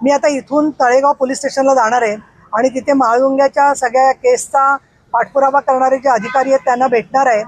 मी आता इथून तळेगाव पोलीस स्टेशनला जाणार आहे आणि तिथे माळुंग्याच्या सगळ्या केसचा पाठपुरावा करणारे जे अधिकारी आहेत त्यांना भेटणार आहे।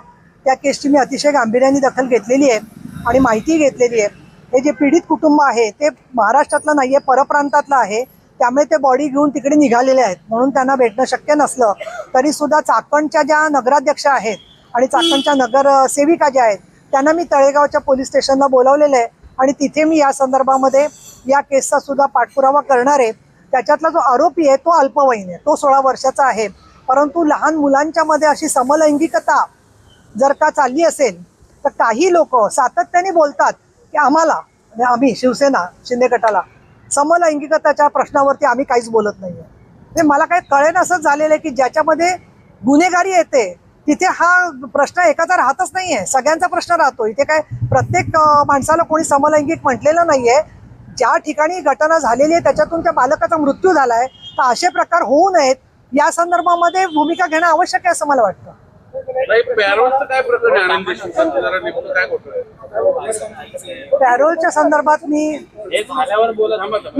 त्या केसची मी अतिशय गांभीर्याने दखल घेतलेली आहे आणि माहिती घेतलेली आहे। हे जे पीडित कुटुंब आहे ते महाराष्ट्रातलं नाही आहे, परप्रांतातलं आहे, त्यामुळे ते बॉडी घेऊन तिकडे निघालेले आहेत, म्हणून त्यांना भेटणं शक्य नसलं तरी सुद्धा चाकणच्या ज्या नगराध्यक्ष आहेत आणि चाकणच्या नगरसेविका ज्या आहेत त्यांना मी तळेगावच्या पोलीस स्टेशनला बोलावलेलं आहे आणि तिथे मी या संदर्भामध्ये या केसचा सुद्धा पाठपुरावा करणार आहे। त्याच्यातला जो आरोपी आहे तो अल्पवयीन आहे, तो 16 वर्षाचा आहे, परंतु लहान मुलांच्या मध्ये अशी समलैंगिकता जर का चालली असेल तर काही लोक सातत्याने बोलतात की आम्ही शिवसेना शिंदे गटाला समलैंगिकताच्या प्रश्नावरती आम्ही काहीच बोलत नाहीये। ते मला काही कळेन असंच झालेलं आहे की ज्याच्यामध्ये गुन्हेगारी येते तिथे हा प्रश्न एकाचा राहतच नाहीये, सगळ्यांचा प्रश्न राहतो। इथे काय प्रत्येक माणसाला कोणी समलैंगिक म्हटलेलं नाहीये। ज्या ठिकाणी घटना झालेली आहे त्याच्यातून त्या बालकाचा मृत्यू झालाय, तर असे प्रकार होऊ नयेत या संदर्भामध्ये भूमिका घेणं आवश्यक आहे असं मला वाटतं। पॅरोलच्या संदर्भात मी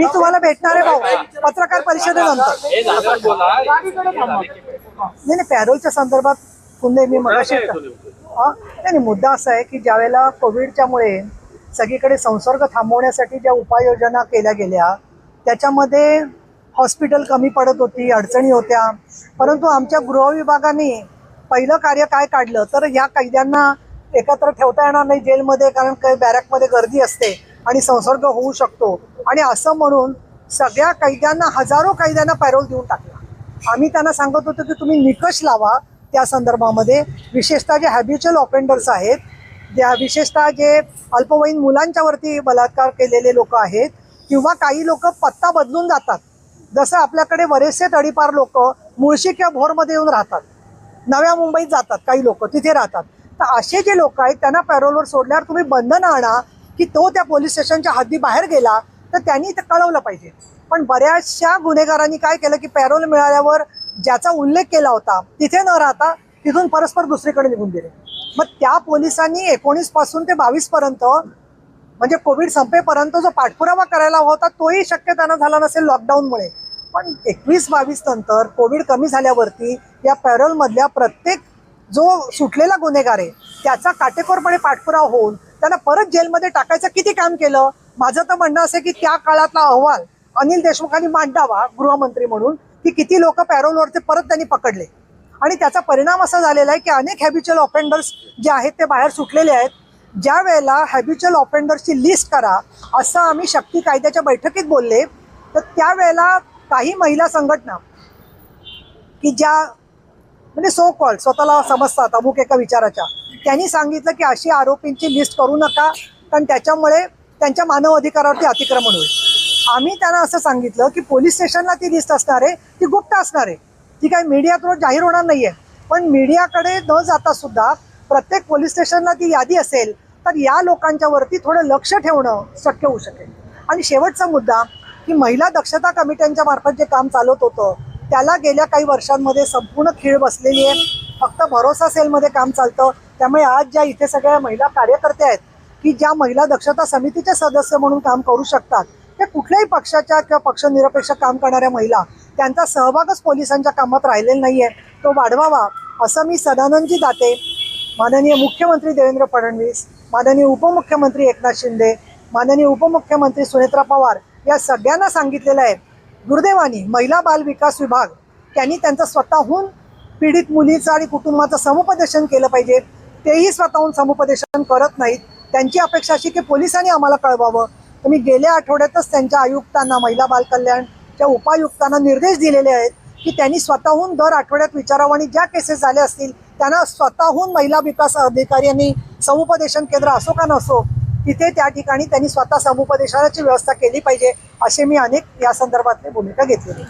तुम्हाला भेटणार आहे भाऊ पत्रकार परिषदेनंतर। नाही, पॅरोलच्या संदर्भात पुन्हा मी मगाशी नाही, मुद्दा असा आहे की ज्यावेळेला कोविडच्यामुळे सगळीकडे संसर्ग थांबवण्यासाठी ज्या उपाययोजना केल्या गेल्या त्याच्यामध्ये हॉस्पिटल कमी पडत होती, अडचणी होत्या, परंतु आमच्या गृह विभागाने पहिलं कार्य काय काढलं तर या कैद्यांना एकत्र ठेवता येणार नाही जेलमध्ये, कारण बॅरकमध्ये गर्दी असते आणि संसर्ग होऊ शकतो, आणि असं म्हणून सगळ्या कैद्यांना हजारो कैद्यांना पॅरोल देऊन टाकला। आम्ही त्यांना सांगत होतो की तुम्ही निकष लावा त्या संदर्भामध्ये, विशेषतः जे हॅबिच्युअल ऑफेंडर्स आहेत, ज्या विशेषतः जे अल्पवयीन मुलांच्यावरती बलात्कार केलेले लोक आहेत किंवा काही लोक पत्ता बदलून जातात, जसं आपल्याकडे बरेचसे तडीपार लोक मुळशी किंवा भोरमध्ये येऊन राहतात, नव्या मुंबईत जातात काही लोक तिथे राहतात, तर असे जे लोक आहेत त्यांना पॅरोलवर सोडल्यावर तुम्ही बंधन आणा की तो त्या पोलीस स्टेशनच्या हद्दी बाहेर गेला तर त्यांनी ते कळवलं पाहिजे। पण बऱ्याचशा गुन्हेगारांनी काय केलं की पॅरोल मिळाल्यावर ज्याचा उल्लेख केला होता तिथे न राहता तिथून परस्पर दुसरीकडे निघून गेले। मग त्या पोलिसांनी 19 पासून ते 22 पर्यंत म्हणजे कोविड संपेपर्यंत जो पाठपुरावा करायला हवा होता तोही शक्य त्यांना झाला नसेल लॉकडाऊनमुळे, पण 21-22 नंतर कोविड कमी झाल्यावरती या पॅरोल मधल्या प्रत्येक जो सुटलेला गुन्हेगार आहे त्याचा काटेकोरपणे पाठपुरावा होऊन त्यांना परत जेलमध्ये टाकायचं किती काम केलं। माझं तर म्हणणं असं की त्या काळातला अहवाल अनिल देशमुखांनी मांडावा गृहमंत्री म्हणून की किती लोक पॅरोलवरती परत त्यांनी पकडले, आणि त्याचा परिणाम असा झालेला आहे की अनेक हॅबिच्युअल ऑफेंडर्स जे आहेत ते बाहेर सुटलेले आहेत। ज्या वेळेला हॅबिच्युअल ऑफेंडर्सची लिस्ट करा असं आम्ही शक्ती कायद्याच्या बैठकीत बोलले, तर त्यावेळेला काही महिला संघटना की ज्या म्हणजे सो कॉल्ड स्वतःला समजतात अमुक एका विचाराच्या, त्यांनी सांगितलं की अशी आरोपींची लिस्ट करू नका कारण त्याच्यामुळे त्यांच्या मानव अधिकारावरती अतिक्रमण होईल। आम्ही त्यांना असं सांगितलं की पोलीस स्टेशनला ती लिस्ट असणार आहे, ती गुप्त असणार आहे, ती काही मीडियात रोज जाहीर होणार नाहीये, पण मीडियाकडे न जाता सुद्धा प्रत्येक पोलीस स्टेशनला ती यादी असेल तर या लोकांच्या वरती थोडं लक्ष ठेवणं शक्य होऊ शकेल। आणि शेवटचा मुद्दा की महिला दक्षता कमिट्यांच्या मार्फत जे काम चालत होतं त्याला गेल्या काही वर्षांमध्ये संपूर्ण खीळ बसलेली आहे, फक्त भरोसा सेलमध्ये काम चालतं। त्यामुळे आज ज्या इथे सगळ्या महिला कार्यकर्त्या आहेत की ज्या महिला दक्षता समितीचे सदस्य म्हणून काम करू शकतात, ते कुठल्याही पक्षाच्या किंवा पक्षनिरपेक्ष काम करणाऱ्या महिला, त्यांचा सहभागच पोलिसांच्या कामात राहिलेला नाहीये, तो वाढवावा असं मी सदानंदजी दाते, माननीय मुख्यमंत्री देवेंद्र फडणवीस, माननीय उपमुख्यमंत्री एकनाथ शिंदे, माननीय उपमुख्यमंत्री सुनेत्रा पवार या सगळ्यांना सांगितलेलं आहे। दुर्दैवाने महिला बाल विकास विभाग त्यांनी त्यांचं स्वतःहून पीडित मुलीचं आणि कुटुंबाचं समुपदेशन केलं पाहिजे, तेही स्वतःहून समुपदेशन करत नाहीत। त्यांची अपेक्षा अशी की पोलिसांनी आम्हाला कळवावं, तर मी गेल्या आठवड्यातच त्यांच्या आयुक्तांना, महिला बाल कल्याणच्या उपायुक्तांना निर्देश दिलेले आहेत की त्यांनी स्वतःहून दर आठवड्यात विचारावं आणि ज्या केसेस झाल्या असतील त्यांना स्वतःहून महिला विकास अधिकाऱ्यांनी समुपदेशन केंद्र असो का नसो तिथे त्या ठिकाणी त्यांनी स्वतः समुपदेशनाची व्यवस्था केली पाहिजे, असे मी अनेक या संदर्भातले भूमिका घेतलेली।